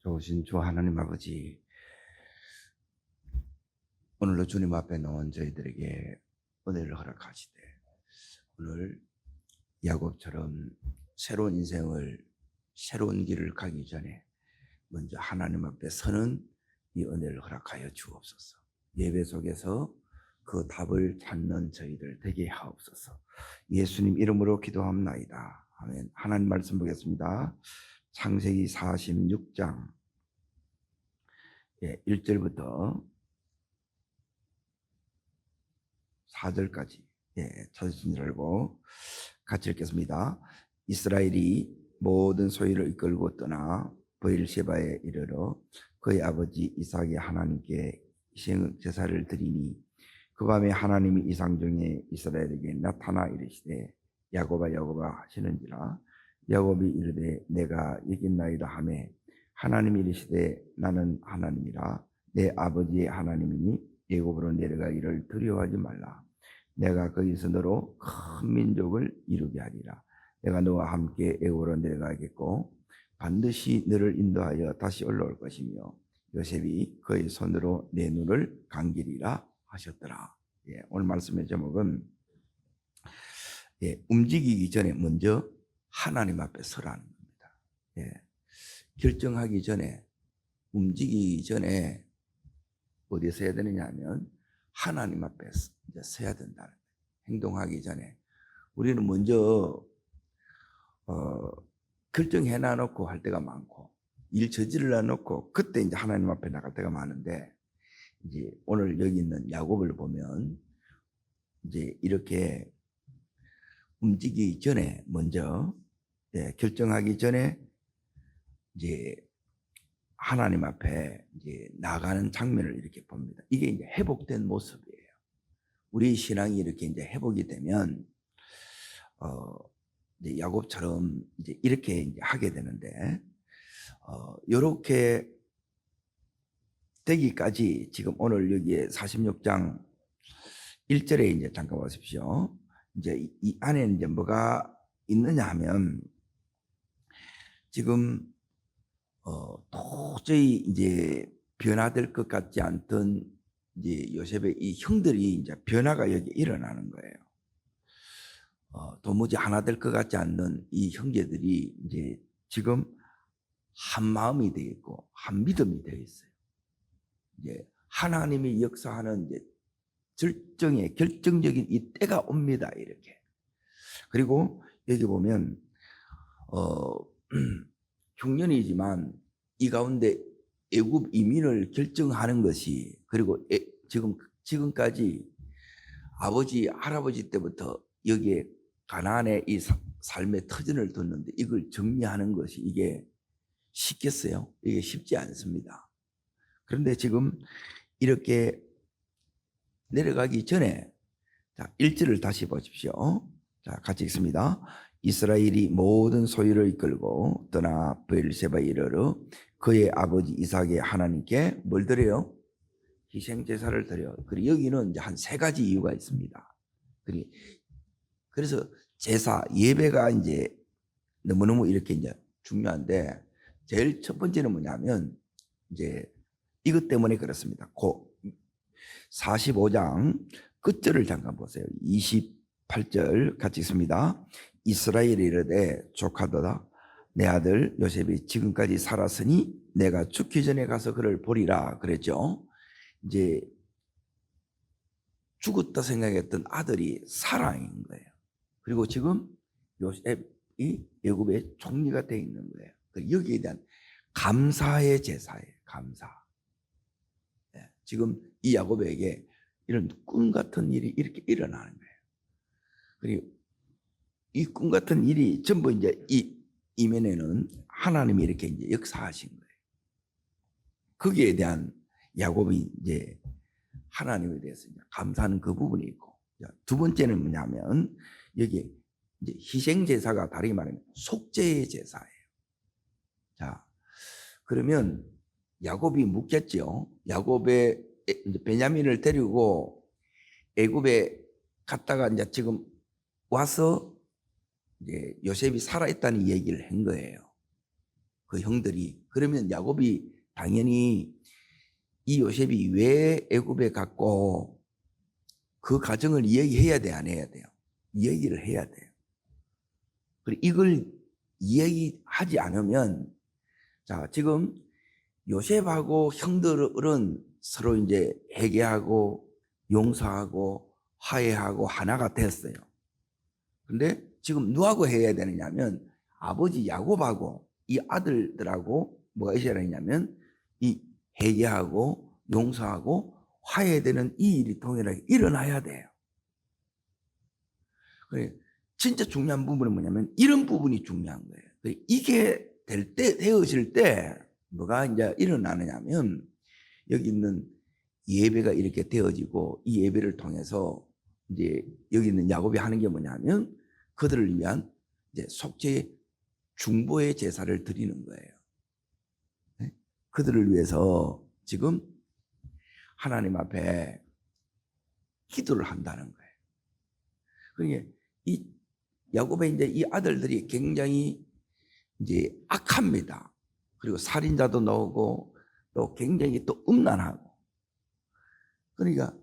좋으신 주 하나님 아버지, 오늘도 주님 앞에 나온 저희들에게 은혜를 허락하시되 오늘 야곱처럼 새로운 인생을, 새로운 길을 가기 전에 먼저 하나님 앞에 서는 이 은혜를 허락하여 주옵소서. 예배 속에서 그 답을 찾는 저희들 되게 하옵소서. 예수님 이름으로 기도합나이다. 아멘. 하나님 말씀 보겠습니다. 창세기 46장 1절부터 4절까지 찾으신 줄 알고 같이 읽겠습니다. 이스라엘이 모든 소유를 이끌고 떠나 브엘셰바에 이르러 그의 아버지 이삭의 하나님께 희생 제사를 드리니 그 밤에 하나님이 이상 중에 이스라엘에게 나타나 이르시되 야곱아 야곱아 하시는지라. 야곱이 이르되 내가 이겼나이다 하매 하나님이 이르시되 나는 하나님이라 내 아버지의 하나님이니 애굽으로 내려가기를 두려워하지 말라. 내가 거기서 너로 큰 민족을 이루게 하리라. 내가 너와 함께 애굽으로 내려가겠고 반드시 너를 인도하여 다시 올라올 것이며 요셉이 그의 손으로 내 눈을 감기리라 하셨더라. 오늘 말씀의 제목은 움직이기 전에 먼저 하나님 앞에 서라는 겁니다. 결정하기 전에, 움직이기 전에 어디에 서야 되느냐 하면 하나님 앞에 서야 된다는 거예요. 행동하기 전에 우리는 먼저 결정해 놔놓고 할 때가 많고 일 저질러 놓고 그때 이제 하나님 앞에 나갈 때가 많은데, 이제 오늘 여기 있는 야곱을 보면 이제 이렇게 움직이기 전에 먼저 결정하기 전에 이제 하나님 앞에 이제 나가는 장면을 이렇게 봅니다. 이게 이제 회복된 모습이에요. 우리 신앙이 이렇게 이제 회복이 되면 이제 야곱처럼 이제 이렇게 이제 하게 되는데, 이렇게 되기까지 지금 오늘 여기에 46장 1절에 이제 잠깐 보십시오. 이제 이 안에 이제 뭐가 있느냐 하면 지금 도저히 이제 변화될 것 같지 않던 이제 요셉의 이 형들이 이제 변화가 여기 일어나는 거예요. 도무지 하나 될 것 같지 않는 이 형제들이 이제 지금 한 마음이 되어 있고 한 믿음이 되어 있어요. 이제 하나님이 역사하는 이제 결정적인 이 때가 옵니다. 이렇게. 그리고 여기 보면 흉년이지만 이 가운데 애굽 이민을 결정하는 것이, 그리고 지금까지 아버지 할아버지 때부터 여기에 가나안의 이 삶의 터전을 뒀는데 이걸 정리하는 것이 이게 쉽겠어요? 이게 쉽지 않습니다. 그런데 지금 이렇게 내려가기 전에, 자, 1절을 다시 보십시오. 자, 같이 읽습니다. 이스라엘이 모든 소유를 이끌고 떠나 브엘셰바에 이르러 그의 아버지 이삭의 하나님께 뭘 드려요? 희생 제사를 드려요. 그리고 여기는 이제 한 세 가지 이유가 있습니다. 그래서 제사, 예배가 이제 너무너무 이렇게 이제 중요한데, 제일 첫 번째는 뭐냐면 이제 이것 때문에 그렇습니다. 45장 끝절을 잠깐 보세요. 28절 같이 읽습니다. 이스라엘이 이르되 조카도다 내 아들 요셉이 지금까지 살았으니 내가 죽기 전에 가서 그를 보리라 그랬죠. 이제 죽었다 생각했던 아들이 살아있는 거예요. 그리고 지금 요셉이 애굽의 총리가 되어 있는 거예요. 여기에 대한 감사의 제사예요. 감사. 지금 이 야곱에게 이런 꿈 같은 일이 이렇게 일어나는 거예요. 그리고 이 꿈 같은 일이 전부 이제 이 이면에는 하나님이 이렇게 이제 역사하신 거예요. 거기에 대한 야곱이 이제 하나님에 대해서 이제 감사하는 그 부분이 있고, 두 번째는 뭐냐면 여기 이제 희생 제사가 다르게 말하면 속죄의 제사예요. 자, 그러면 야곱이 묻겠죠. 야곱의 이제 베냐민을 데리고 애굽에 갔다가 이제 지금 와서 이제 요셉이 살아있다는 얘기를 한 거예요. 그 형들이. 그러면 야곱이 당연히 이 요셉이 왜 애굽에 갔고 그 과정을 이야기해야 돼, 안 해야 돼요? 이야기를 해야 돼요. 그리고 이걸 이야기하지 않으면, 자, 지금 요셉하고 형들은 서로 이제 회개하고 용서하고 화해하고 하나가 됐어요. 근데 지금 누구하고 해야 되느냐면 아버지 야곱하고 이 아들들하고 뭐가 있어야 되냐면 이 회개하고 용서하고 화해되는 이 일이 동일하게 일어나야 돼요. 그래, 진짜 중요한 부분은 뭐냐면 이런 부분이 중요한 거예요. 그래, 이게 되어질 때 뭐가 이제 일어나느냐면 여기 있는 예배가 이렇게 되어지고 이 예배를 통해서 이제 여기 있는 야곱이 하는 게 뭐냐면 그들을 위한 이제 속죄 중보의 제사를 드리는 거예요. 네? 그들을 위해서 지금 하나님 앞에 기도를 한다는 거예요. 그러니까 이 야곱의 이제 이 아들들이 굉장히 이제 악합니다. 그리고 살인자도 나오고 또 굉장히 또 음란하고. 그러니까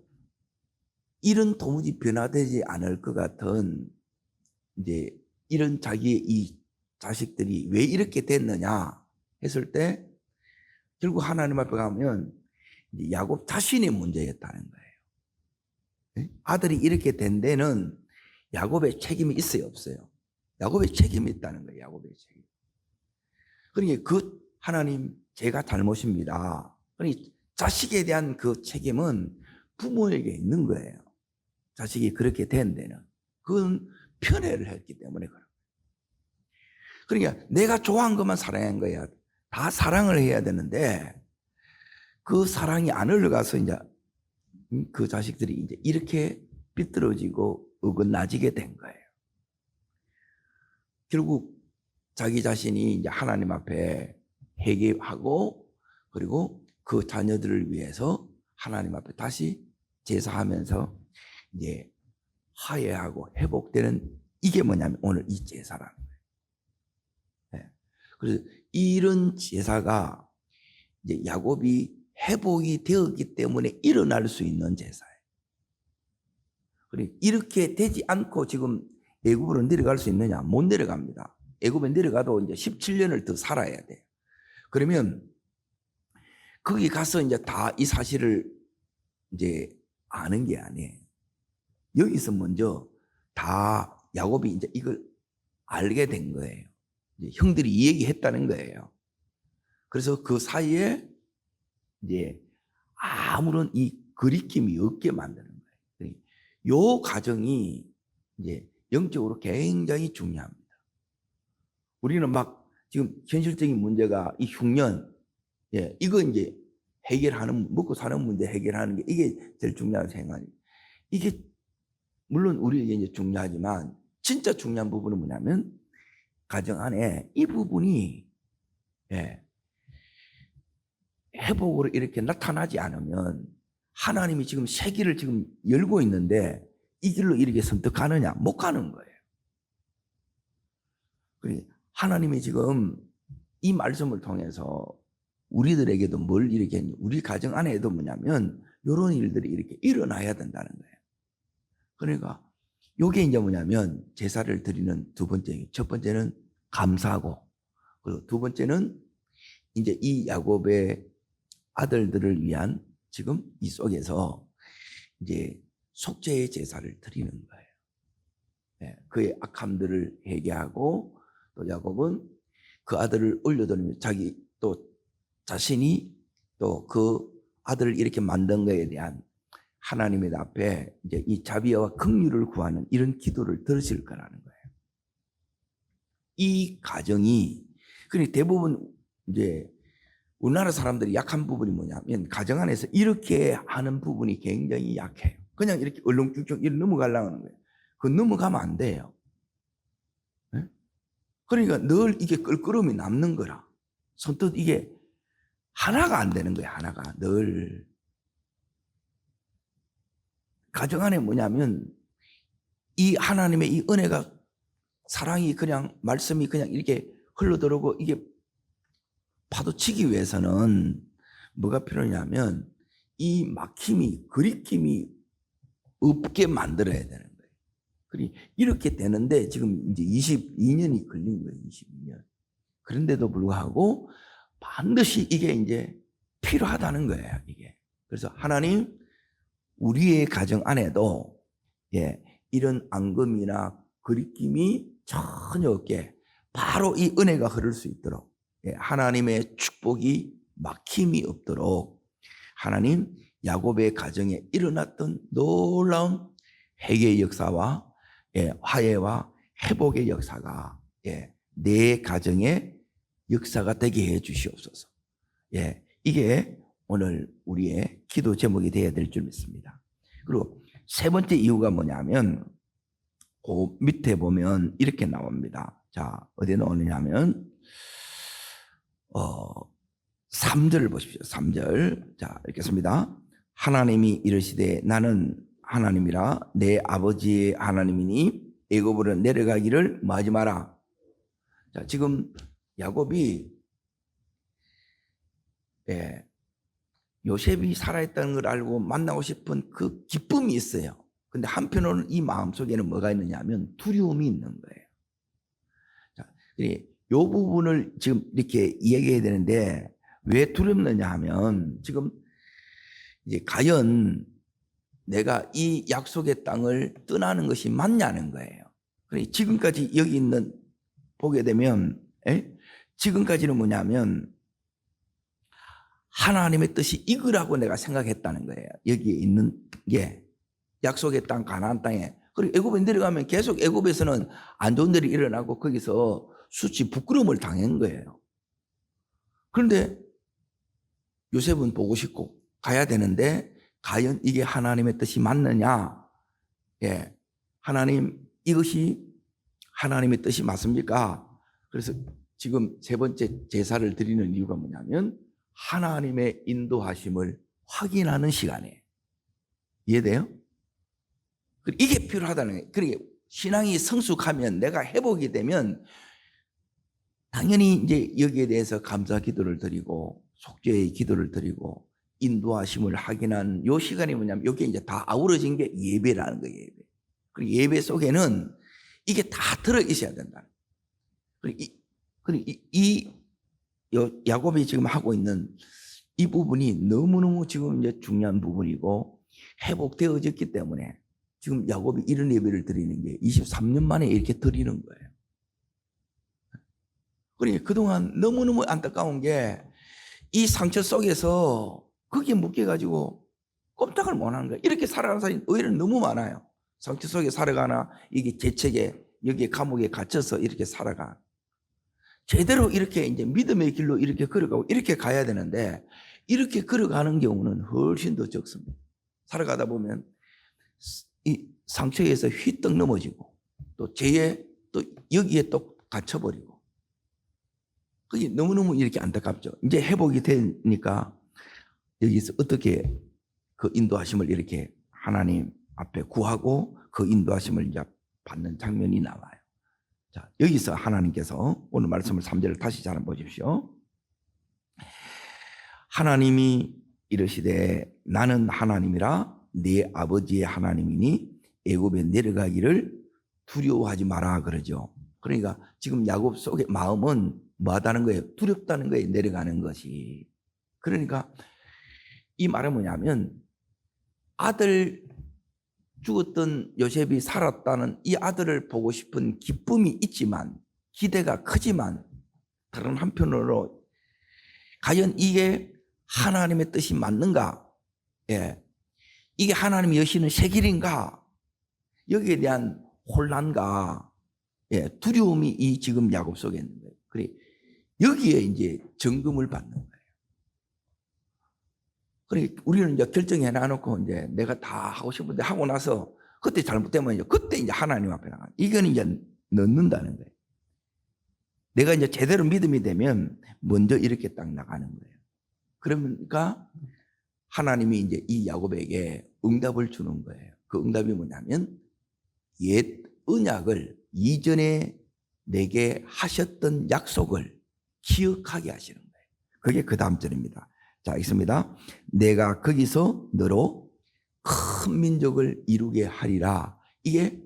이런 도무지 변화되지 않을 것 같은 이제 이런 자기의 이 자식들이 왜 이렇게 됐느냐 했을 때 결국 하나님 앞에 가면 야곱 자신의 문제였다는 거예요. 아들이 이렇게 된 데는 야곱의 책임이 있어요, 없어요? 야곱의 책임이 있다는 거예요, 야곱의 책임. 그러니까 그 하나님 제가 잘못입니다. 그러니까 자식에 대한 그 책임은 부모에게 있는 거예요. 자식이 그렇게 된 데는. 그건 편애를 했기 때문에 그런 거예요. 그러니까 내가 좋아한 것만 사랑한 거야. 다 사랑을 해야 되는데 그 사랑이 안 흘러가서 이제 그 자식들이 이제 이렇게 삐뚤어지고 어긋나지게 된 거예요. 결국 자기 자신이 이제 하나님 앞에 회개하고 그리고 그 자녀들을 위해서 하나님 앞에 다시 제사하면서 이제 화해하고 회복되는 이게 뭐냐면 오늘 이 제사라는 거예요. 네. 그래서 이런 제사가 이제 야곱이 회복이 되었기 때문에 일어날 수 있는 제사예요. 그리고 이렇게 되지 않고 지금 애굽으로 내려갈 수 있느냐? 못 내려갑니다. 애굽에 내려가도 이제 17년을 더 살아야 돼요. 그러면 거기 가서 이제 다 이 사실을 이제 아는 게 아니에요. 여기서 먼저 다 야곱이 이제 이걸 알게 된 거예요. 이제 형들이 이 얘기했다는 거예요. 그래서 그 사이에 이제 아무런 이 거리낌이 없게 만드는 거예요. 요 과정이 이제 영적으로 굉장히 중요합니다. 우리는 막 지금 현실적인 문제가 이 흉년, 예, 이거 이제 해결하는, 먹고 사는 문제 해결하는 게 이게 제일 중요하다고 생각합니다. 이게 물론 우리에게 이제 중요하지만 진짜 중요한 부분은 뭐냐면 가정 안에 이 부분이 예, 회복으로 이렇게 나타나지 않으면 하나님이 지금 새 길을 지금 열고 있는데 이 길로 이렇게 선택하느냐? 못 가는 거예요. 하나님이 지금 이 말씀을 통해서 우리들에게도 뭘 이렇게 우리 가정 안에도 뭐냐면 이런 일들이 이렇게 일어나야 된다는 거예요. 그러니까 이게 이제 뭐냐면 제사를 드리는 두 번째, 첫 번째는 감사하고 그리고 두 번째는 이제 이 야곱의 아들들을 위한 지금 이 속에서 이제 속죄의 제사를 드리는 거예요. 네, 그의 악함들을 회개하고 또 야곱은 그 아들을 올려드리며 자기 또 자신이 또 그 아들을 이렇게 만든 것에 대한 하나님의 앞에 이제 이 자비와 긍휼을 구하는 이런 기도를 들으실 거라는 거예요. 이 가정이 그러니까 대부분 이제 우리나라 사람들이 약한 부분이 뭐냐면 가정 안에서 이렇게 하는 부분이 굉장히 약해요. 그냥 이렇게 얼렁뚱땅 이렇게 넘어가려고 하는 거예요. 그 넘어가면 안 돼요. 네? 그러니까 늘 이게 껄끄러움이 남는 거라. 선뜻 이게 하나가 안 되는 거예요. 하나가 늘. 가정 안에 뭐냐면 이 하나님의 이 은혜가 사랑이 그냥 말씀이 그냥 이렇게 흘러들어오고 이게 파도치기 위해서는 뭐가 필요냐면 이 막힘이 그리낌이 없게 만들어야 되는 거예요. 그리 이렇게 되는데 지금 이제 22년이 걸린 거예요. 22년. 그런데도 불구하고 반드시 이게 이제 필요하다는 거예요. 이게. 그래서 하나님 우리의 가정 안에도 이런 앙금이나 그리낌이 전혀 없게 바로 이 은혜가 흐를 수 있도록 하나님의 축복이 막힘이 없도록 하나님 야곱의 가정에 일어났던 놀라운 회개의 역사와 화해와 회복의 역사가 내 가정의 역사가 되게 해 주시옵소서. 이게 오늘 우리의 기도 제목이 되어야 될 줄 믿습니다. 그리고 세 번째 이유가 뭐냐면 그 밑에 보면 이렇게 나옵니다. 자, 어디에 나오느냐면 3절을 보십시오. 3절. 자, 읽겠습니다. 하나님이 이르시되 나는 하나님이라 내 아버지의 하나님이니 애굽으로 내려가기를 마지 마라. 자, 지금 야곱이 요셉이 살아있다는 걸 알고 만나고 싶은 그 기쁨이 있어요. 근데 한편으로는 이 마음속에는 뭐가 있느냐 하면 두려움이 있는 거예요. 자, 이 부분을 지금 이렇게 이야기해야 되는데 왜 두렵느냐 하면 지금 이제 과연 내가 이 약속의 땅을 떠나는 것이 맞냐는 거예요. 지금까지 여기 있는 보게 되면 지금까지는 뭐냐면 하나님의 뜻이 이거라고 내가 생각했다는 거예요. 여기에 있는 게 약속의 땅 가나안 땅에. 그리고 애굽에 내려가면 계속 애굽에서는 안 좋은 일이 일어나고 거기서 수치 부끄러움을 당한 거예요. 그런데 요셉은 보고 싶고 가야 되는데 과연 이게 하나님의 뜻이 맞느냐? 하나님 이것이 하나님의 뜻이 맞습니까? 그래서 지금 세 번째 제사를 드리는 이유가 뭐냐면 하나님의 인도하심을 확인하는 시간이에요. 이해돼요? 이게 필요하다는 거예요. 그러니까 신앙이 성숙하면 내가 회복이 되면 당연히 이제 여기에 대해서 감사 기도를 드리고 속죄의 기도를 드리고 인도하심을 확인하는 요 시간이 뭐냐면 여기에 이제 다 아우러진 게 예배라는 거예요. 예배. 그리고 예배 속에는 이게 다 들어 있어야 된다. 그리고 이 야곱이 지금 하고 있는 이 부분이 너무너무 지금 이제 중요한 부분이고 회복되어졌기 때문에 지금 야곱이 이런 예배를 드리는 게 23년 만에 이렇게 드리는 거예요. 그러니까 그동안 너무너무 안타까운 게 이 상처 속에서 거기에 묶여가지고 꼼짝을 못하는 거예요. 이렇게 살아가는 사람이 의외로 너무 많아요. 상처 속에 살아가나 이게 재책에 여기에 감옥에 갇혀서 이렇게 살아가. 제대로 이렇게 이제 믿음의 길로 이렇게 걸어가고 이렇게 가야 되는데 이렇게 걸어가는 경우는 훨씬 더 적습니다. 살아가다 보면 이 상처에서 휘떡 넘어지고 또 죄에 또 여기에 또 갇혀버리고 그게 너무너무 이렇게 안타깝죠. 이제 회복이 되니까 여기서 어떻게 그 인도하심을 이렇게 하나님 앞에 구하고 그 인도하심을 이제 받는 장면이 나와요. 자, 여기서 하나님께서 오늘 말씀을 3절을 다시 잘 보십시오. 하나님이 이르시되 나는 하나님이라 네 아버지의 하나님이니 애굽에 내려가기를 두려워하지 마라 그러죠. 그러니까 지금 야곱 속의 마음은 뭐하다는 거예요? 두렵다는 거예요. 내려가는 것이. 그러니까 이 말은 뭐냐면 아들 죽었던 요셉이 살았다는 이 아들을 보고 싶은 기쁨이 있지만 기대가 크지만 다른 한편으로 과연 이게 하나님의 뜻이 맞는가? 이게 하나님이 여시는 새 길인가? 여기에 대한 혼란과 두려움이 이 지금 야곱 속에 있는 거예요. 그래 여기에 이제 점검을 받는 거예요. 그래 우리는 이제 결정해 놔놓고 이제 내가 다 하고 싶은데 하고 나서 그때 잘못되면 이제 그때 이제 하나님 앞에 나가. 이거는 이제 넣는다는 거예요. 내가 이제 제대로 믿음이 되면 먼저 이렇게 딱 나가는 거예요. 그러니까 하나님이 이제 이 야곱에게 응답을 주는 거예요. 그 응답이 뭐냐면 옛 언약을 이전에 내게 하셨던 약속을 기억하게 하시는 거예요. 그게 그 다음 절입니다. 자, 있습니다. 내가 거기서 너로 큰 민족을 이루게 하리라. 이게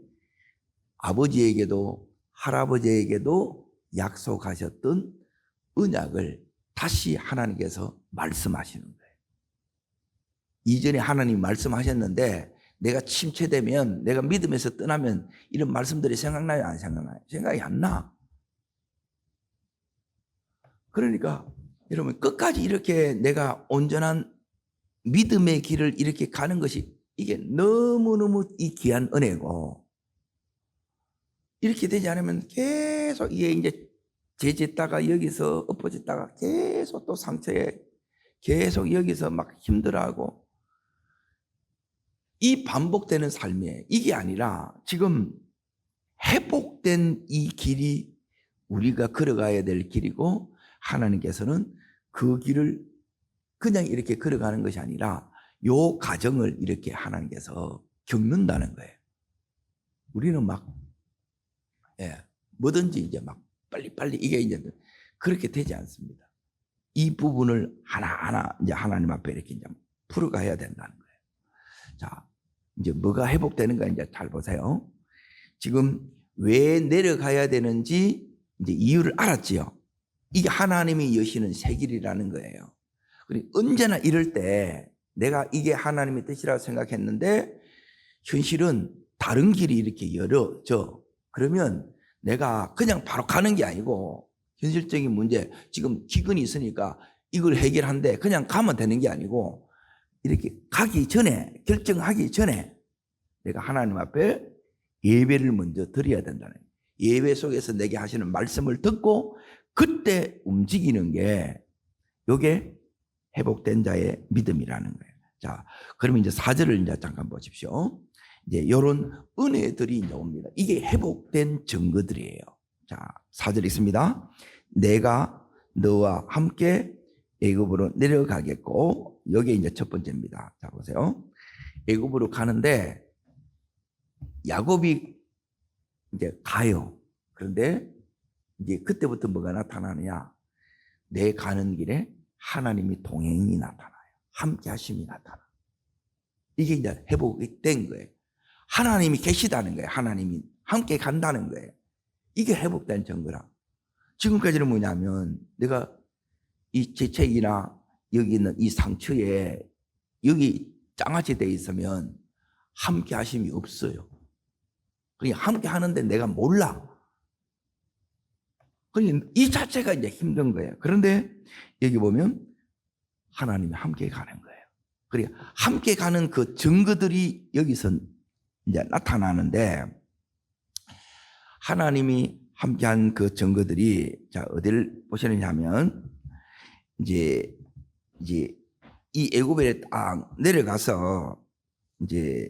아버지에게도 할아버지에게도 약속하셨던 언약을 다시 하나님께서 말씀하시는 거예요. 이전에 하나님이 말씀하셨는데 내가 침체되면, 내가 믿음에서 떠나면 이런 말씀들이 생각나요? 안 생각나요? 생각이 안 나. 그러니까 여러분, 끝까지 이렇게 내가 온전한 믿음의 길을 이렇게 가는 것이 이게 너무너무 이 귀한 은혜고, 이렇게 되지 않으면 계속 이게 이제 죄짓다가 여기서 엎어졌다가 계속 또 상처에 계속 여기서 막 힘들어하고, 이 반복되는 삶에 이게 아니라 지금 회복된 이 길이 우리가 걸어가야 될 길이고, 하나님께서는 그 길을 그냥 이렇게 걸어가는 것이 아니라 요 과정을 이렇게 하나님께서 겪는다는 거예요. 우리는 막 뭐든지 이제 막 빨리빨리 이게 이제 그렇게 되지 않습니다. 이 부분을 하나하나 이제 하나님 앞에 이렇게 이제 풀어가야 된다는 거예요. 자, 이제 뭐가 회복되는가 이제 잘 보세요. 지금 왜 내려가야 되는지 이제 이유를 알았지요. 이게 하나님이 여시는 새 길이라는 거예요. 그리고 언제나 이럴 때 내가 이게 하나님의 뜻이라고 생각했는데 현실은 다른 길이 이렇게 열어져. 그러면 내가 그냥 바로 가는 게 아니고, 현실적인 문제, 지금 기근이 있으니까 이걸 해결한데 그냥 가면 되는 게 아니고, 이렇게 가기 전에, 결정하기 전에 내가 하나님 앞에 예배를 먼저 드려야 된다는 거예요. 예배 속에서 내게 하시는 말씀을 듣고 그때 움직이는 게 이게 회복된 자의 믿음이라는 거예요. 자, 그러면 이제 4절을 이제 잠깐 보십시오. 이제 이런 은혜들이 이제 옵니다. 이게 회복된 증거들이에요. 자, 4절 있습니다. 내가 너와 함께 애굽으로 내려가겠고, 여기 이제 첫 번째입니다. 자, 보세요. 애굽으로 가는데 야곱이 이제 가요. 그런데 이제 그때부터 뭐가 나타나느냐? 내 가는 길에 하나님이 동행이 나타나요. 함께 하심이 나타나. 이게 이제 회복이 된 거예요. 하나님이 계시다는 거예요. 하나님이 함께 간다는 거예요. 이게 회복된 증거라. 지금까지는 뭐냐면 내가 이 재채기나 여기 있는 이 상처에 여기 장아찌 돼 있으면 함께 하심이 없어요. 그냥 함께 하는데 내가 몰라. 그러니까 이 자체가 이제 힘든 거예요. 그런데 여기 보면 하나님이 함께 가는 거예요. 그러니까 함께 가는 그 증거들이 여기서 이제 나타나는데, 하나님이 함께한 그 증거들이 자 어디를 보시느냐 하면 이제 이 애굽에 딱 내려가서 이제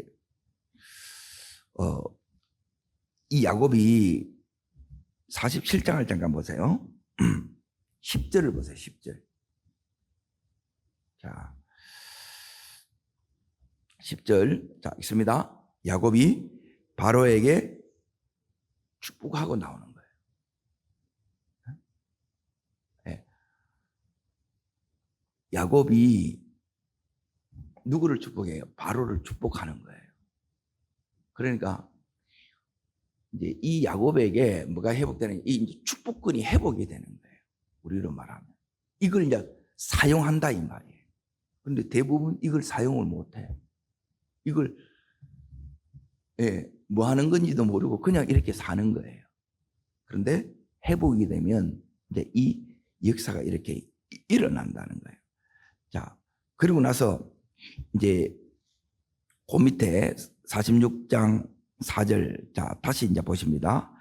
이 야곱이 47장을 잠깐 보세요. 10절을 보세요. 10절. 자, 10절. 자, 있습니다. 야곱이 바로에게 축복하고 나오는 거예요. 네. 야곱이 누구를 축복해요? 바로를 축복하는 거예요. 그러니까 이제 이 야곱에게 뭐가 회복되는, 이 이제 축복권이 회복이 되는 거예요. 우리로 말하면 이걸 이제 사용한다 이 말이에요. 그런데 대부분 이걸 사용을 못해. 이걸 뭐 하는 건지도 모르고 그냥 이렇게 사는 거예요. 그런데 회복이 되면 이제 이 역사가 이렇게 일어난다는 거예요. 자, 그리고 나서 이제 그 밑에 46장 4절, 자, 다시 이제 보십니다.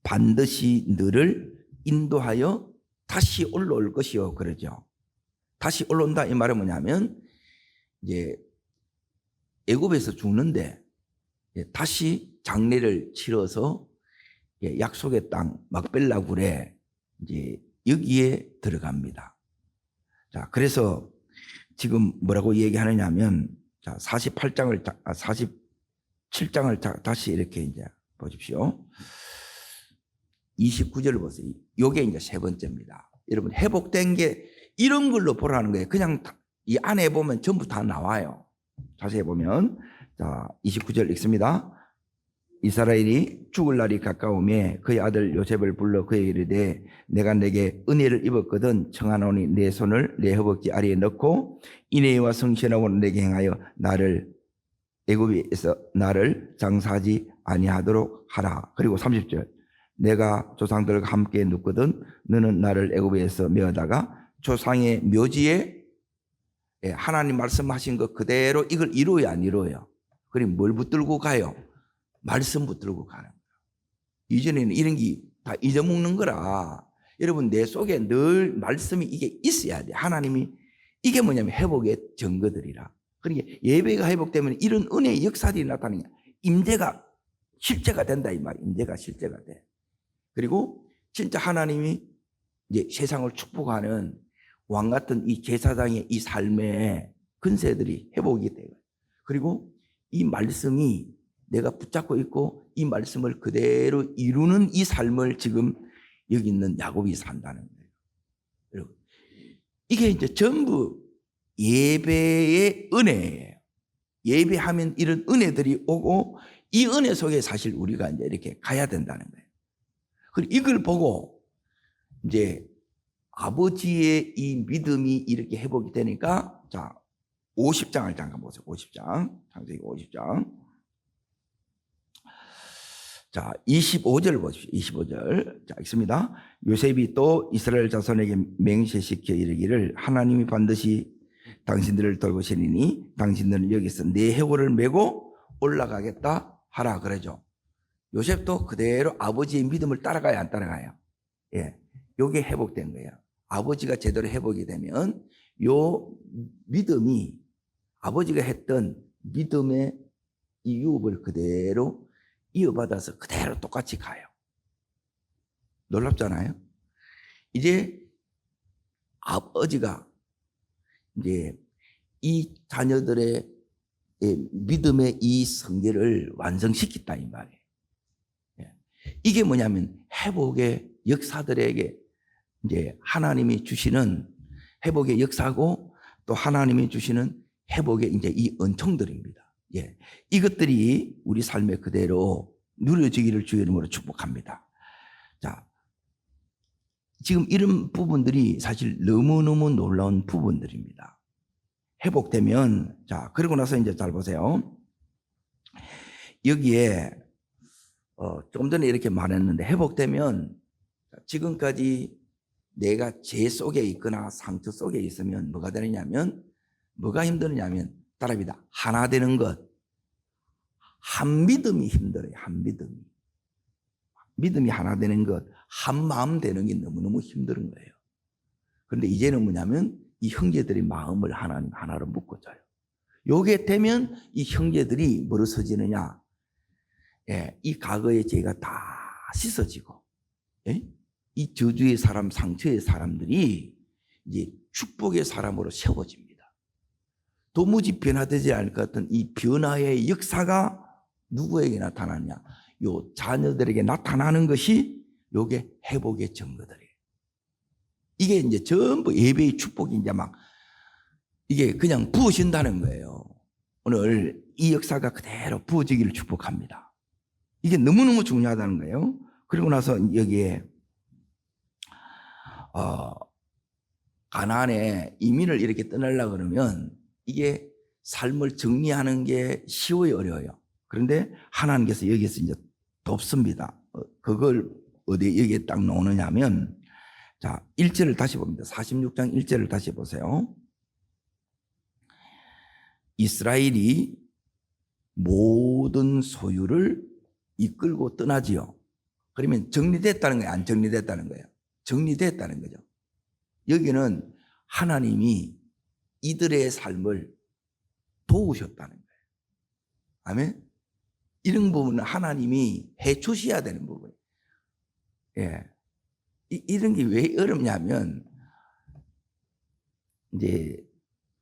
반드시 너를 인도하여 다시 올라올 것이요. 그러죠. 다시 올라온다 이 말은 뭐냐면 이제 애굽에서 죽는데 다시 장례를 치러서 약속의 땅 막벨라 굴에 이제 여기에 들어갑니다. 자, 그래서 지금 뭐라고 얘기하느냐면 자, 47장을 다시 이렇게 이제 보십시오. 29절을 보세요. 요게 이제 세 번째입니다. 여러분, 회복된 게 이런 걸로 보라는 거예요. 그냥 이 안에 보면 전부 다 나와요. 자세히 보면 자 29절 읽습니다. 이스라엘이 죽을 날이 가까우며 그의 아들 요셉을 불러 그에게 이르되 내가 내게 은혜를 입었거든 청하노니 내 손을 내 허벅지 아래에 넣고 인애와 성실하고 내게 행하여 나를 애굽에서 나를 장사하지 아니하도록 하라. 그리고 30절 내가 조상들과 함께 눕거든 너는 나를 애굽에서 메어다가 조상의 묘지에 하나님 말씀하신 것 그대로 이걸 이루어야 안 이루어요. 그럼 뭘 붙들고 가요? 말씀 붙들고 가는 거예요. 이전에는 이런 게 다 잊어먹는 거라. 여러분 내 속에 늘 말씀이 이게 있어야 돼. 하나님이 이게 뭐냐면 회복의 증거들이라. 그러니까 예배가 회복되면 이런 은혜의 역사들이 나타나는 거야. 임재가 실제가 된다 이 말이야. 임재가 실제가 돼. 그리고 진짜 하나님이 이제 세상을 축복하는 왕 같은 이 제사장의 이 삶의 근세들이 회복이 돼요. 그리고 이 말씀이 내가 붙잡고 있고 이 말씀을 그대로 이루는 이 삶을 지금 여기 있는 야곱이 산다는 거예요. 여러분, 이게 이제 전부 예배의 은혜예요. 예배하면 이런 은혜들이 오고 이 은혜 속에 사실 우리가 이제 이렇게 가야 된다는 거예요. 그리고 이걸 보고 이제 아버지의 이 믿음이 이렇게 회복이 되니까 자 50장을 잠깐 보세요. 50장 창세기 50장 자 25절 보십시오. 25절 자 읽습니다. 요셉이 또 이스라엘 자손에게 맹세시켜 이르기를 하나님이 반드시 당신들을 돌보시리니 당신들은 여기서 내 해골을 메고 올라가겠다 하라 그러죠. 요셉도 그대로 아버지의 믿음을 따라가야 안 따라가요? 예, 요게 회복된 거예요. 아버지가 제대로 회복이 되면 요 믿음이 아버지가 했던 믿음의 이 유업을 그대로 이어받아서 그대로 똑같이 가요. 놀랍잖아요. 이제 아버지가 이제 이 자녀들의 믿음의 이 성계를 완성시켰다 이 말이에요. 이게 뭐냐면 회복의 역사들에게 이제 하나님이 주시는 회복의 역사고 또 하나님이 주시는 회복의 이제 이 은총들입니다. 예, 이것들이 우리 삶에 그대로 누려지기를 주의 이름으로 축복합니다. 자, 지금 이런 부분들이 사실 너무너무 놀라운 부분들입니다. 회복되면 자 그러고 나서 이제 잘 보세요. 여기에 좀 전에 이렇게 말했는데 회복되면 지금까지 내가 죄 속에 있거나 상처 속에 있으면 뭐가 되느냐면 뭐가 힘드느냐면 따라합니다. 하나 되는 것. 한 믿음이 힘들어요. 한 믿음이. 믿음이 하나 되는 것. 한 마음 되는 게 너무너무 힘든 거예요. 그런데 이제는 뭐냐면 이 형제들이 마음을 하나님 하나로 묶어줘요. 요게 되면 이 형제들이 뭐로 서지느냐. 예, 이 과거의 죄가 다 씻어지고, 예? 이 저주의 사람, 상처의 사람들이 이제 축복의 사람으로 세워집니다. 도무지 변화되지 않을 것 같은 이 변화의 역사가 누구에게 나타나냐? 요 자녀들에게 나타나는 것이 요게 회복의 증거들이에요. 이게 이제 전부 예배의 축복이 이제 막 이게 그냥 부어진다는 거예요. 오늘 이 역사가 그대로 부어지기를 축복합니다. 이게 너무너무 중요하다는 거예요. 그리고 나서 여기에 가나안에 이민을 이렇게 떠나려고 그러면 이게 삶을 정리하는 게 쉬워요, 어려워요? 그런데 하나님께서 여기서 이제 돕습니다. 그걸 어디에 여기에 딱 놓느냐 하면 자, 1절을 다시 봅니다. 46장 1절을 다시 보세요. 이스라엘이 모든 소유를 이끌고 떠나지요. 그러면 정리됐다는 거예요? 안 정리됐다는 거예요? 정리됐다는 거죠. 여기는 하나님이 이들의 삶을 도우셨다는 거예요. 아멘? 이런 부분은 하나님이 해 주셔야 되는 부분이에요. 예. 이런 게 왜 어렵냐면, 이제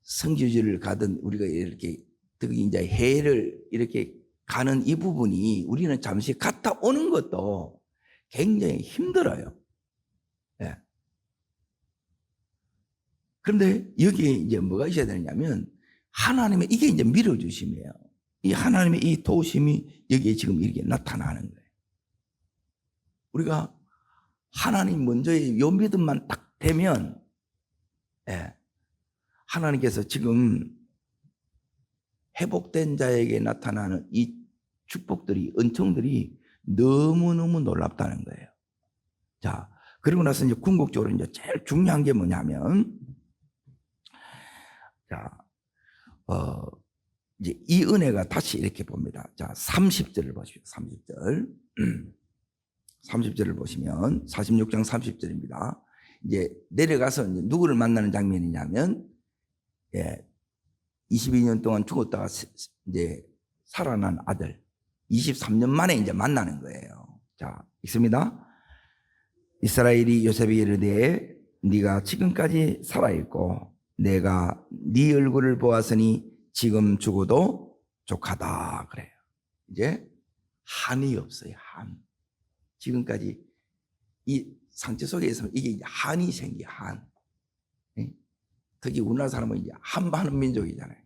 성교지를 가든 우리가 이렇게 특히 이제 해외를 이렇게 가는 이 부분이 우리는 잠시 갔다 오는 것도 굉장히 힘들어요. 예. 그런데 여기에 이제 뭐가 있어야 되냐면 하나님의 이게 이제 밀어주심이에요. 이 하나님의 이 도우심이 여기에 지금 이렇게 나타나는 거예요. 우리가 하나님 먼저의 요 믿음만 딱 되면, 하나님께서 지금 회복된 자에게 나타나는 이 축복들이, 은총들이 너무너무 놀랍다는 거예요. 자, 그리고 나서 이제 궁극적으로 이제 제일 중요한 게 뭐냐면, 자, 이제 이 은혜가 다시 이렇게 봅니다. 자, 30절을 보십시오. 30절. 30절을 보시면 46장 30절입니다. 이제 내려가서 이제 누구를 만나는 장면이냐면, 22년 동안 죽었다가 이제 살아난 아들, 23년 만에 이제 만나는 거예요. 자, 읽습니다. 이스라엘이 요셉에게 이르되 네가 지금까지 살아있고 내가 네 얼굴을 보았으니 지금 죽어도 족하다 그래요. 이제 한이 없어요. 한. 지금까지 이 상처 속에 있으면 이게 한이 생겨. 한. 특히 우리나라 사람은 이제 한반은 민족이잖아요.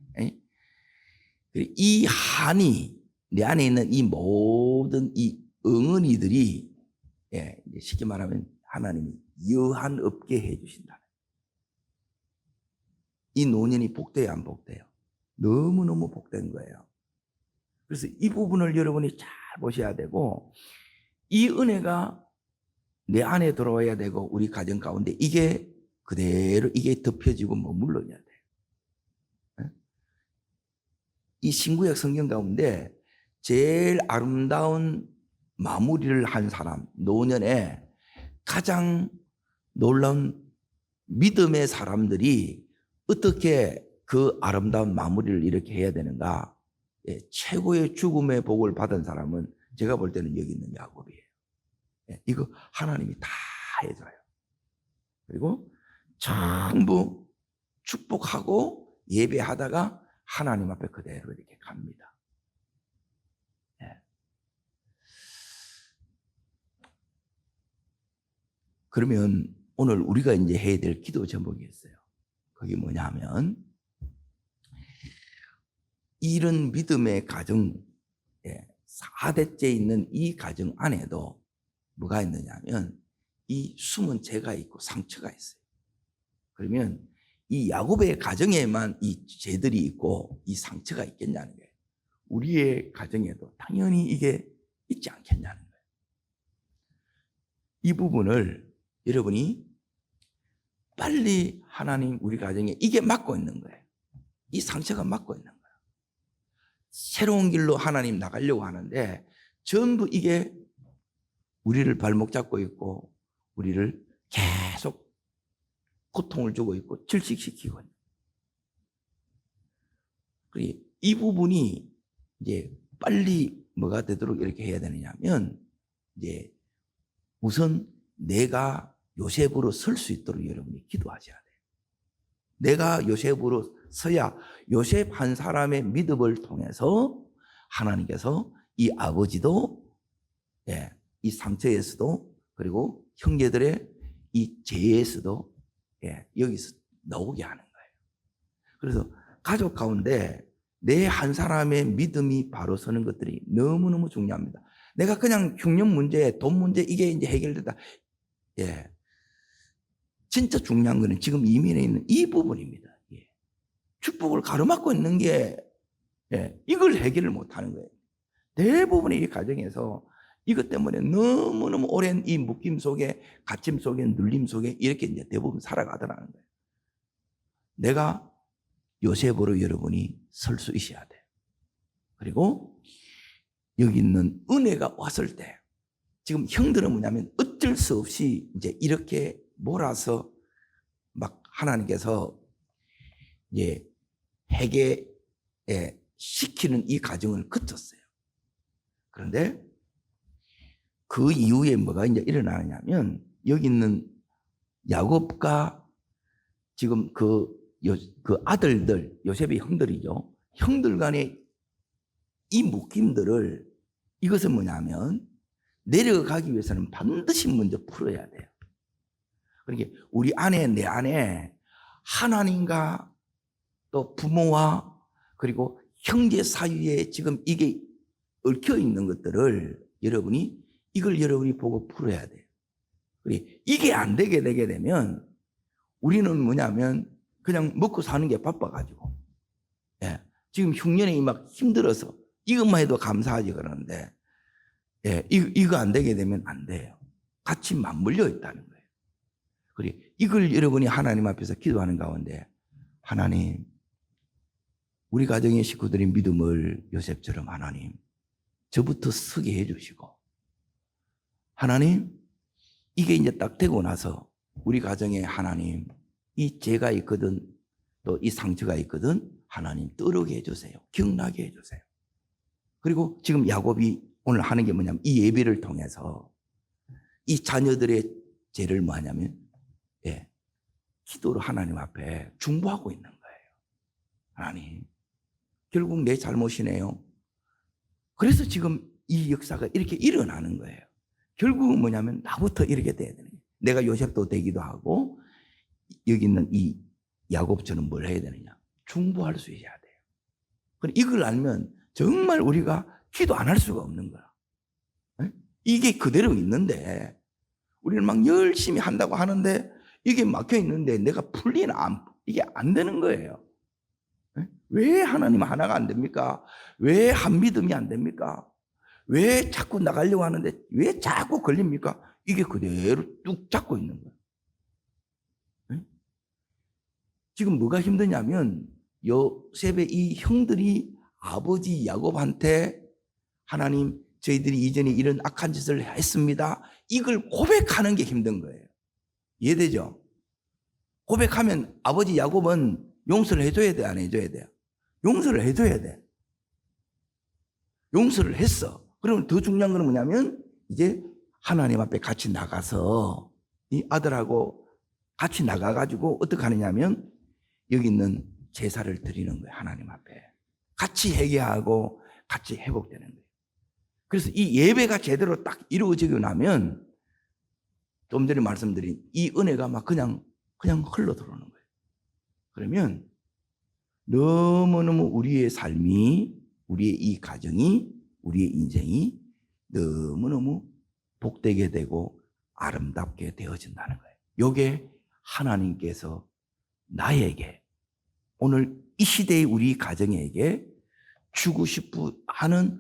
이 한이 내 안에 있는 이 모든 이 응언이들이, 쉽게 말하면 하나님이 여한 없게 해주신다. 이 노년이 복돼요, 안 복돼요? 너무너무 복된 거예요. 그래서 이 부분을 여러분이 잘 보셔야 되고, 이 은혜가 내 안에 들어와야 되고, 우리 가정 가운데 이게 그대로 이게 덮여지고 머물러야 돼요. 이 신구약 성경 가운데 제일 아름다운 마무리를 한 사람, 노년에 가장 놀라운 믿음의 사람들이 어떻게 그 아름다운 마무리를 이렇게 해야 되는가? 최고의 죽음의 복을 받은 사람은 제가 볼 때는 여기 있는 야곱이에요. 이거 하나님이 다 해줘요. 그리고 전부 축복하고 예배하다가 하나님 앞에 그대로 이렇게 갑니다. 그러면 오늘 우리가 이제 해야 될 기도 제목이 있어요. 그게 뭐냐면, 이런 믿음의 가정, 4대째 있는 이 가정 안에도 뭐가 있느냐면 이 숨은 죄가 있고 상처가 있어요. 그러면 이 야곱의 가정에만 이 죄들이 있고 이 상처가 있겠냐는 거예요. 우리의 가정에도 당연히 이게 있지 않겠냐는 거예요. 이 부분을 여러분이 빨리 하나님 우리 가정에 이게 막고 있는 거예요. 이 상처가 막고 있는 거예요. 새로운 길로 하나님 나가려고 하는데 전부 이게 우리를 발목 잡고 있고 우리를 계속 고통을 주고 있고 질식시키고 있는. 이 부분이 이제 빨리 뭐가 되도록 이렇게 해야 되느냐면, 이제 우선 내가 요셉으로 설 수 있도록 여러분이 기도하셔야 돼요. 내가 요셉으로 서야 요셉 한 사람의 믿음을 통해서 하나님께서 이 아버지도, 이 상처에서도, 그리고 형제들의 이 죄에서도, 여기서 나오게 하는 거예요. 그래서 가족 가운데 내 한 사람의 믿음이 바로 서는 것들이 너무너무 중요합니다. 내가 그냥 흉년 문제, 돈 문제 이게 이제 해결되다. 진짜 중요한 거는 지금 이민에 있는 이 부분입니다. 축복을 가로막고 있는 게, 이걸 해결을 못 하는 거예요. 대부분의 이 가정에서 이것 때문에 너무너무 오랜 이 묶임 속에, 갇힘 속에, 눌림 속에 이렇게 이제 대부분 살아가더라는 거예요. 내가 요셉으로 여러분이 설 수 있어야 돼요. 그리고 여기 있는 은혜가 왔을 때, 지금 형들은 뭐냐면 어쩔 수 없이 이제 이렇게 몰아서 막 하나님께서 이제 회개 시키는 이 과정을 거쳤어요. 그런데 그 이후에 뭐가 이제 일어나냐면, 여기 있는 야곱과 지금 그 아들들, 요셉의 형들이죠. 형들 간의 이 묶임들을, 이것은 뭐냐면 내려가기 위해서는 반드시 먼저 풀어야 돼요. 그러니까 우리 안에, 내 안에 하나님과 또 부모와 그리고 형제 사이에 지금 이게 얽혀 있는 것들을 여러분이 보고 풀어야 돼요. 이게 안 되게 되면 우리는 뭐냐면 그냥 먹고 사는 게 바빠가지고, 예, 지금 흉년에 막 힘들어서 이것만 해도 감사하지 그러는데, 예, 이거 안 되게 되면 안 돼요. 같이 맞물려 있다는 거예요. 그리고 이걸 여러분이 하나님 앞에서 기도하는 가운데, 하나님, 우리 가정의 식구들의 믿음을 요셉처럼 하나님, 저부터 서게 해주시고, 하나님, 이게 이제 딱 되고 나서 우리 가정에 하나님, 이 죄가 있거든, 또 이 상처가 있거든, 하나님 떠오르게 해주세요. 기억나게 해주세요. 그리고 지금 야곱이 오늘 하는 게 뭐냐면 이 예배를 통해서 이 자녀들의 죄를 뭐 하냐면, 예, 기도로 하나님 앞에 중보하고 있는 거예요. 하나님, 결국 내 잘못이네요. 그래서 지금 이 역사가 이렇게 일어나는 거예요. 결국은 뭐냐면 나부터 이렇게 돼야 되는 거예요. 내가 요셉도 되기도 하고 여기 있는 이 야곱처럼 뭘 해야 되느냐? 중보할 수 있어야 돼요. 그럼 이걸 알면 정말 우리가 기도 안 할 수가 없는 거야. 이게 그대로 있는데 우리는 막 열심히 한다고 하는데 이게 막혀 있는데 내가 풀리나 이게 안 되는 거예요. 왜 하나님 하나가 안 됩니까? 왜 한 믿음이 안 됩니까? 왜 자꾸 나가려고 하는데 왜 자꾸 걸립니까? 이게 그대로 뚝 잡고 있는 거예요. 지금 뭐가 힘드냐면 요셉의 이 형들이 아버지 야곱한테 하나님, 저희들이 이전에 이런 악한 짓을 했습니다. 이걸 고백하는 게 힘든 거예요. 이해되죠? 고백하면 아버지 야곱은 용서를 해줘야 돼, 안 해줘야 돼요? 용서를 해줘야 돼. 용서를 했어. 그러면 더 중요한 건 뭐냐면 이제 하나님 앞에 같이 나가서 이 아들하고 같이 나가가지고 어떻게 하느냐면 여기 있는 제사를 드리는 거예요. 하나님 앞에. 같이 회개하고 같이 회복되는 거예요. 그래서 이 예배가 제대로 딱 이루어지고 나면 좀 전에 말씀드린 이 은혜가 막 그냥 흘러 들어오는 거예요. 그러면 너무너무 우리의 삶이, 우리의 이 가정이, 우리의 인생이 너무너무 복되게 되고 아름답게 되어진다는 거예요. 이게 하나님께서 나에게 오늘 이 시대의 우리 가정에게 주고 싶어 하는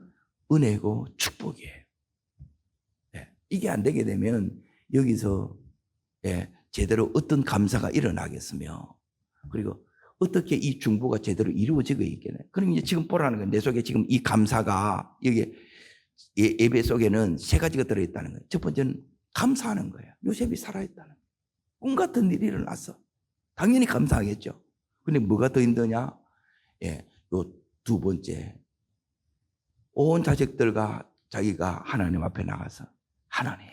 은혜고 축복이에요. 네. 이게 안 되게 되면 여기서 제대로 어떤 감사가 일어나겠으며 그리고 어떻게 이 중보가 제대로 이루어지고 있겠네. 그럼 이제 지금 보라는 거예요. 내 속에 지금 이 감사가 여기 예배 속에는 세 가지가 들어있다는 거예요. 첫 번째는 감사하는 거예요. 요셉이 살아있다는 거예요. 꿈 같은 일이 일어났어. 당연히 감사하겠죠. 근데 뭐가 더 힘드냐? 요 두 번째, 온 자식들과 자기가 하나님 앞에 나가서 하나님,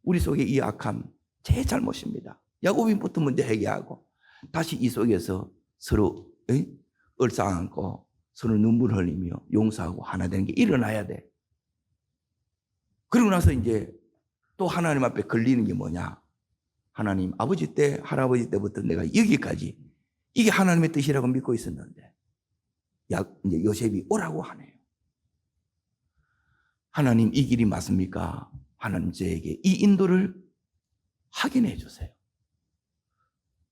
우리 속에 이 악함 제 잘못입니다. 야곱이부터 먼저 회개하고 다시 이 속에서 서로 얼싸안고 서로 눈물 흘리며 용서하고 하나 되는 게 일어나야 돼. 그러고 나서 이제 또 하나님 앞에 걸리는 게 뭐냐? 하나님, 아버지 때, 할아버지 때부터 내가 여기까지 이게 하나님의 뜻이라고 믿고 있었는데 이제 요셉이 오라고 하네요. 하나님, 이 길이 맞습니까? 하나님 저에게 이 인도를 확인해 주세요.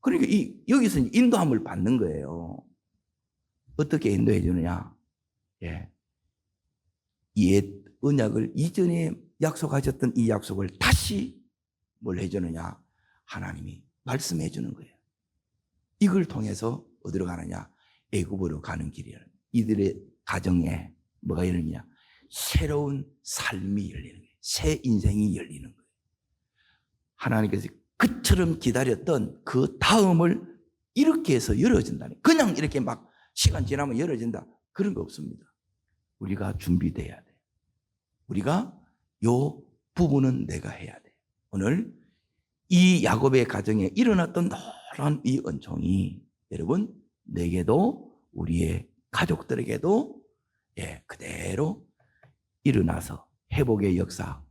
그러니까 여기서 인도함을 받는 거예요. 어떻게 인도해 주느냐? 옛 언약을 이전에 약속하셨던 이 약속을 다시 뭘 해주느냐? 하나님이 말씀해 주는 거예요. 이걸 통해서 어디로 가느냐? 애굽으로 가는 길이에요. 이들의 가정에 뭐가 열리냐? 새로운 삶이 열리는 거예요. 새 인생이 열리는 거예요. 하나님께서 그처럼 기다렸던 그 다음을 이렇게 해서 열어진다니. 그냥 이렇게 막 시간 지나면 열어진다. 그런 거 없습니다. 우리가 준비돼야 돼. 우리가 요 부분은 내가 해야 돼. 오늘 이 야곱의 가정에 일어났던 노란 이 은총이 여러분 내게도 우리의 가족들에게도 그대로 일어나서 회복의 역사,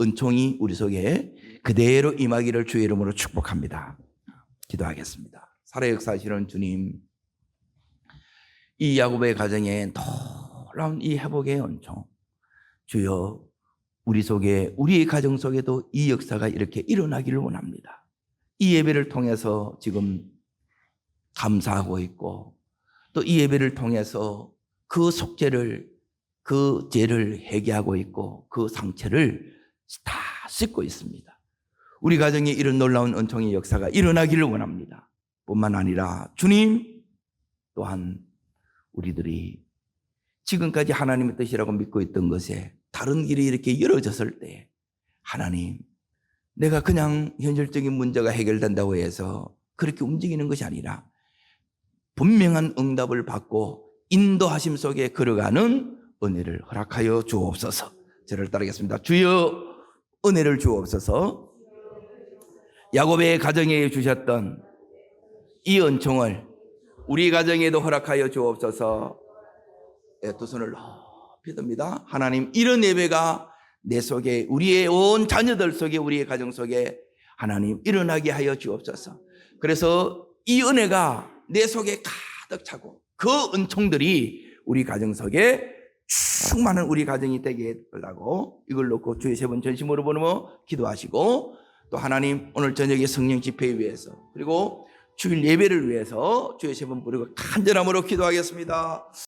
은총이 우리 속에 그대로 임하기를 주의 이름으로 축복합니다. 기도하겠습니다. 살아역사하시는 주님, 이 야곱의 가정에 놀라운 이 회복의 은총, 주여 우리 속에, 우리의 가정 속에도 이 역사가 이렇게 일어나기를 원합니다. 이 예배를 통해서 지금 감사하고 있고, 또 이 예배를 통해서 그 속죄를, 그 죄를 회개하고 있고, 그 상처를 다 씻고 있습니다. 우리 가정에 이런 놀라운 은총의 역사가 일어나기를 원합니다. 뿐만 아니라 주님 또한 우리들이 지금까지 하나님의 뜻이라고 믿고 있던 것에 다른 길이 이렇게 열어졌을 때, 하나님, 내가 그냥 현실적인 문제가 해결된다고 해서 그렇게 움직이는 것이 아니라 분명한 응답을 받고 인도하심 속에 걸어가는 은혜를 허락하여 주옵소서. 저를 따르겠습니다. 주여 은혜를 주옵소서. 야곱의 가정에 주셨던 이 은총을 우리 가정에도 허락하여 주옵소서. 두 손을 높이 듭니다. 하나님, 이런 예배가 내 속에, 우리의 온 자녀들 속에, 우리의 가정 속에 하나님 일어나게 하여 주옵소서. 그래서 이 은혜가 내 속에 가득 차고 그 은총들이 우리 가정 속에 충만한 우리 가정이 되게 해달라고 이걸 놓고 주의 세 번 전심으로 보며 기도하시고, 또 하나님 오늘 저녁에 성령 집회를 위해서, 그리고 주일 예배를 위해서 주의 세 번 부르고 간절함으로 기도하겠습니다.